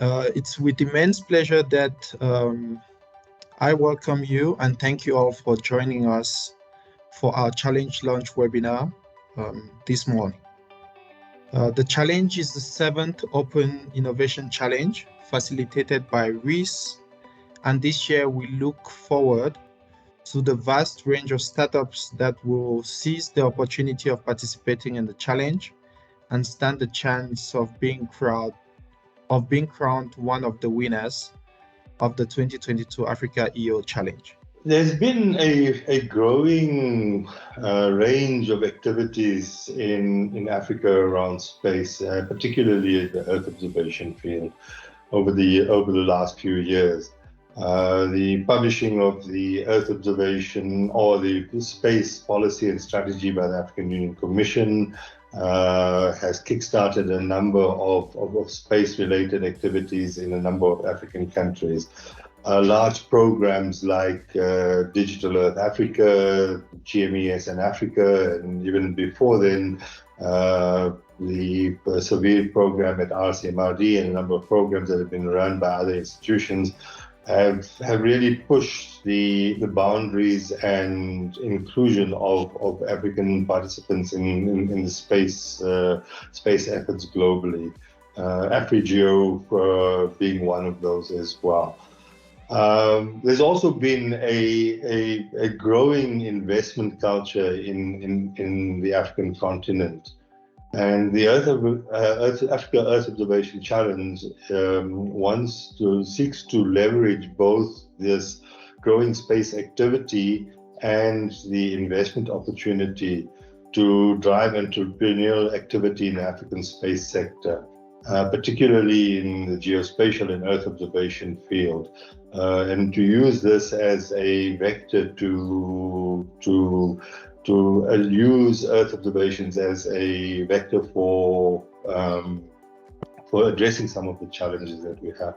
It's with immense pleasure that I welcome you and thank you all for joining us for our Challenge Launch webinar this morning. The challenge is the 7th Open Innovation Challenge facilitated by RIS, and this year we look forward to the vast range of startups that will seize the opportunity of participating in the challenge and stand the chance of being crowned one of the winners of the 2022 Africa EO Challenge. There's been a growing range of activities in Africa around space, particularly in the Earth observation field over the last few years. The publishing of the Earth observation or the space policy and strategy by the African Union Commission has kickstarted a number of space-related activities in a number of African countries. Large programs like Digital Earth Africa, GMES in Africa, and even before then, the Survey program at RCMRD and a number of programs that have been run by other institutions have really pushed the boundaries and inclusion of African participants in the space efforts globally. AfriGeo being one of those as well. There's also been a growing investment culture in the African continent. And the Africa Earth Observation Challenge seeks to leverage both this growing space activity and the investment opportunity to drive entrepreneurial activity in the African space sector, particularly in the geospatial and Earth observation field, and to use this as a vector to use Earth observations as a vector for addressing some of the challenges that we have.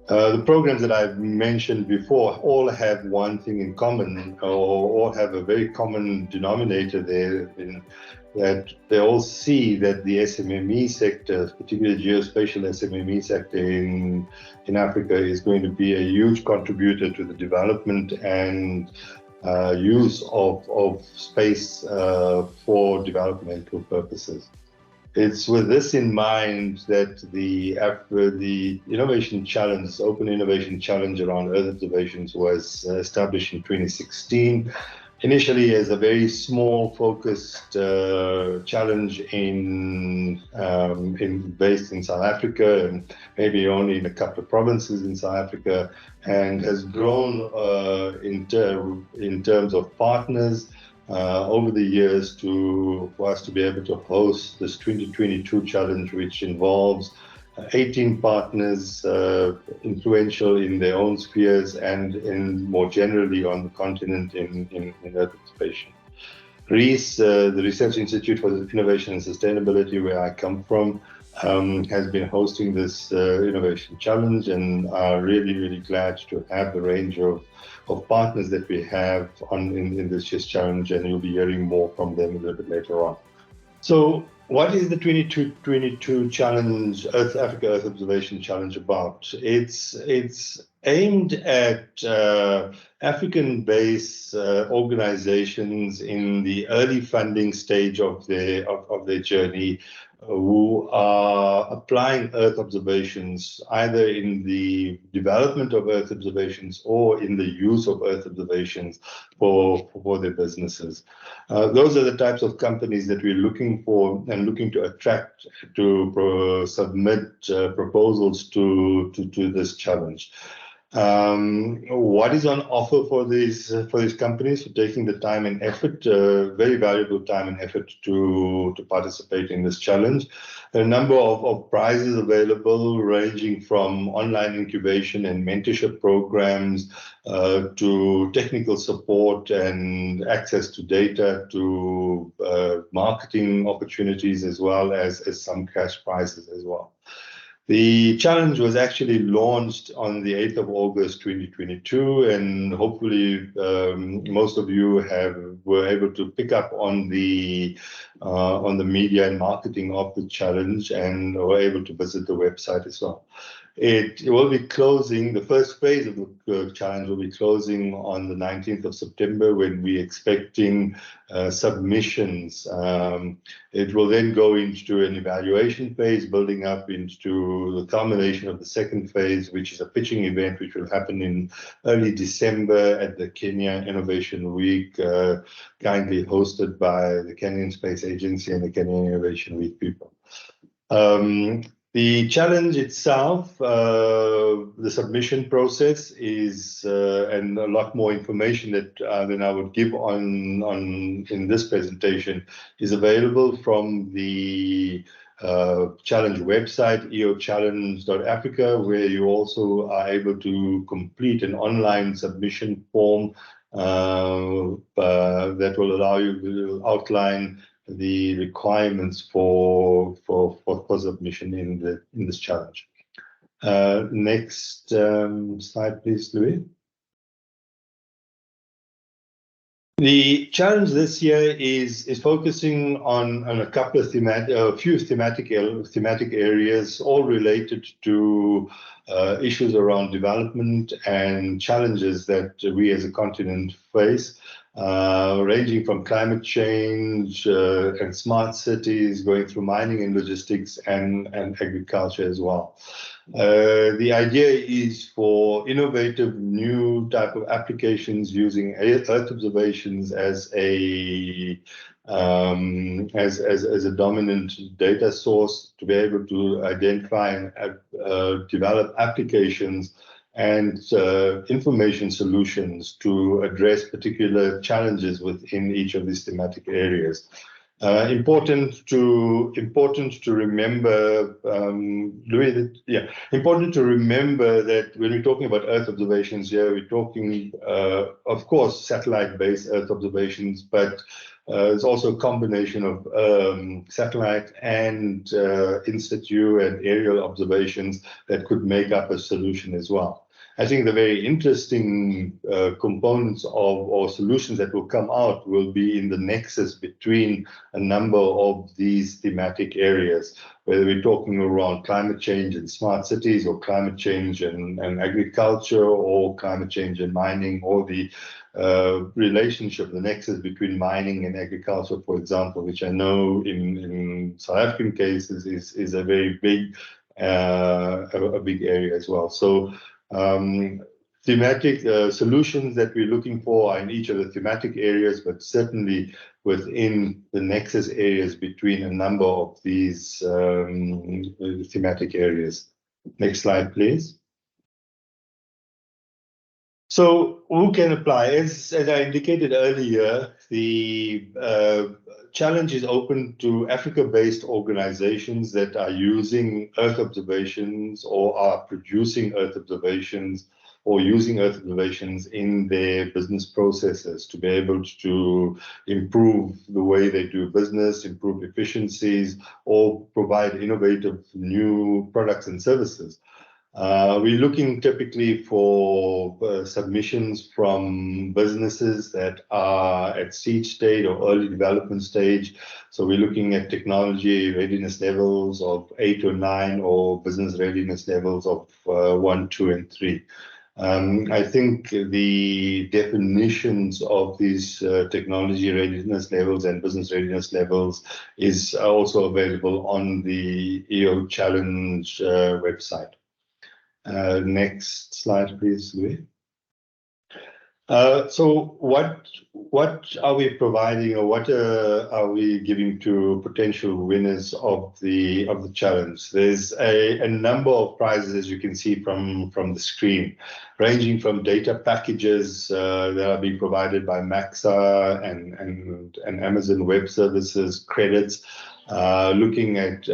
The programs that I've mentioned before all have one thing in common, or all have a very common denominator there, in that they all see that the SMME sector, particularly geospatial SMME sector in Africa, is going to be a huge contributor to the development and use of space for developmental purposes. It's with this in mind that the Innovation Challenge, Open Innovation Challenge around Earth observations was established in 2016, initially as a very small focused challenge based in South Africa and maybe only in a couple of provinces in South Africa, and has grown in terms of partners over the years for us to be able to host this 2022 challenge, which involves 18 partners influential in their own spheres and more generally on the continent in Earth observation. RIS, the Research Institute for Innovation and Sustainability, where I come from, has been hosting this innovation challenge, and are really glad to have the range of partners that we have in this year's challenge, and you'll be hearing more from them a little bit later on. So what is the 2022 challenge, Africa Earth Observation Challenge, about? It's aimed at African-based organizations in the early funding stage of their journey, who are applying Earth observations either in the development of Earth observations or in the use of Earth observations for their businesses. Those are the types of companies that we're looking for and looking to attract to submit proposals to this challenge. What is on offer for these companies for taking the time and effort, very valuable time and effort to participate in this challenge? A number of prizes available, ranging from online incubation and mentorship programs to technical support and access to data, to marketing opportunities, as well as some cash prizes as well. The challenge was actually launched on the 8th of August 2022, and hopefully most of you were able to pick up on the media and marketing of the challenge and were able to visit the website as well. It will be closing, the first phase of the challenge will be closing on the 19th of September, when we're expecting submissions. It will then go into an evaluation phase, building up into the culmination of the second phase, which is a pitching event, which will happen in early December at the Kenya Innovation Week, kindly hosted by the Kenyan Space Agency and the Kenya Innovation Week people. The challenge itself, the submission process is, and a lot more information that than I would give on in this presentation, is available from the challenge website, eochallenge.africa, where you also are able to complete an online submission form that will allow you to outline the requirements for submission in this challenge. Next slide, please, Louis. The challenge this year is focusing on a couple of few thematic areas, all related to issues around development and challenges that we as a continent face. Ranging from climate change and smart cities, going through mining and logistics and agriculture as well. The idea is for innovative new type of applications using Earth observations as a dominant data source, to be able to identify and develop applications and information solutions to address particular challenges within each of these thematic areas. Important to remember, Louis, important to remember that when we're talking about Earth observations here, we're talking, of course, satellite-based Earth observations, but there's also a combination of satellite and in situ and aerial observations that could make up a solution as well. I think the very interesting components or solutions that will come out will be in the nexus between a number of these thematic areas, whether we're talking around climate change and smart cities, or climate change and agriculture, or climate change and mining, or the relationship, the nexus between mining and agriculture, for example, which I know in South African cases is a very big, a big area as well. So thematic solutions that we're looking for are in each of the thematic areas, but certainly within the nexus areas between a number of these thematic areas. Next slide, please. So who can apply? As I indicated earlier, the challenge is open to Africa-based organizations that are using Earth observations, or are producing Earth observations, or using Earth observations in their business processes to be able to improve the way they do business, improve efficiencies, or provide innovative new products and services. We're looking typically for submissions from businesses that are at seed stage or early development stage. So we're looking at technology readiness levels of 8 or 9, or business readiness levels of 1, 2, and 3. I think the definitions of these technology readiness levels and business readiness levels is also available on the EO Challenge website. Next slide, please, Louis. So what are we providing, or what are we giving to potential winners of the challenge? There's a number of prizes, as you can see from the screen, ranging from data packages that are being provided by Maxa and Amazon Web Services, credits, looking at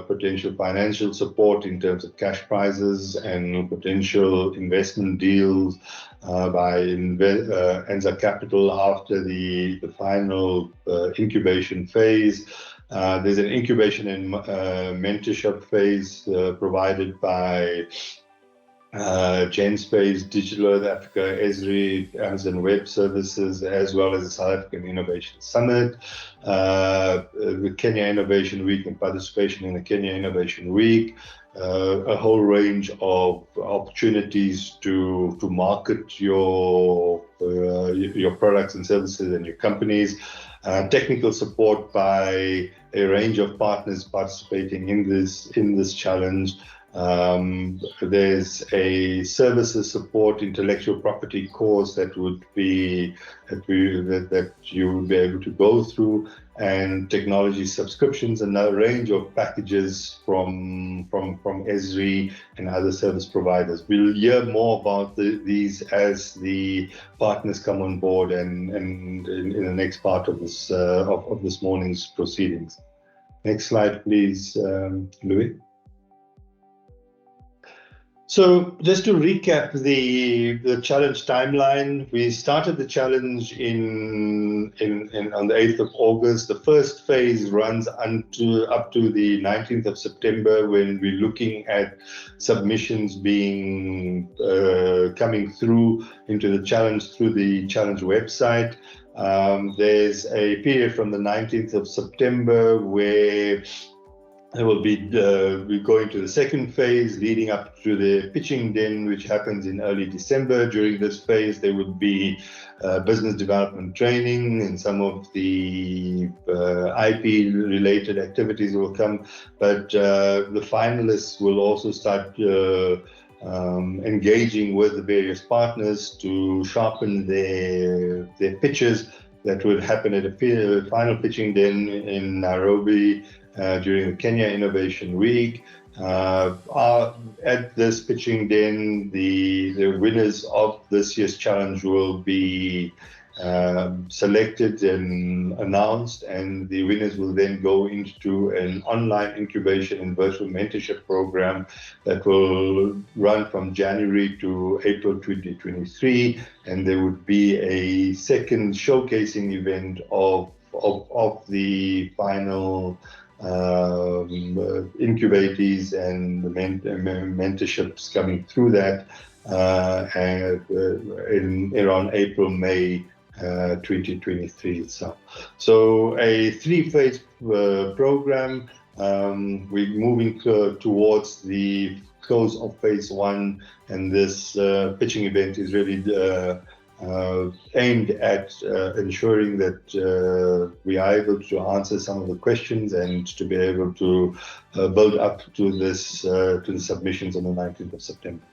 potential financial support in terms of cash prizes and potential investment deals by Enza Capital after the final incubation phase. There's an incubation and mentorship phase provided by Genspace, Digital Earth Africa, Esri, Amazon Web Services, as well as the South African Innovation Summit. the Kenya Innovation Week and participation in the Kenya Innovation Week, a whole range of opportunities to market your products and services and your companies, technical support by a range of partners participating in this challenge. There's a services support intellectual property course that you would be able to go through, and technology subscriptions and a range of packages from Esri and other service providers. We'll hear more about these as the partners come on board and in the next part of this of this morning's proceedings. Next slide, please, Louis. So just to recap the challenge timeline, we started the challenge on the 8th of August. The first phase runs up to the 19th of September, when we're looking at submissions coming through into the challenge through the challenge website. There's a period from the 19th of September where it will be we're going to the second phase, leading up to the pitching den, which happens in early December. During this phase, there would be business development training, and some of the IP-related activities will come. But the finalists will also start engaging with the various partners to sharpen their pitches. That would happen at a final pitching den in Nairobi during the Kenya Innovation Week. At this pitching den, the winners of this year's challenge will be selected and announced, and the winners will then go into an online incubation and virtual mentorship program that will run from January to April 2023, and there would be a second showcasing event of the final incubatees and the mentorships coming through that in around April, May 2023 itself. So a three-phase program. We're moving towards the close of phase one, and this pitching event is really aimed at ensuring that we are able to answer some of the questions and to be able to build up to this to the submissions on the 19th of September.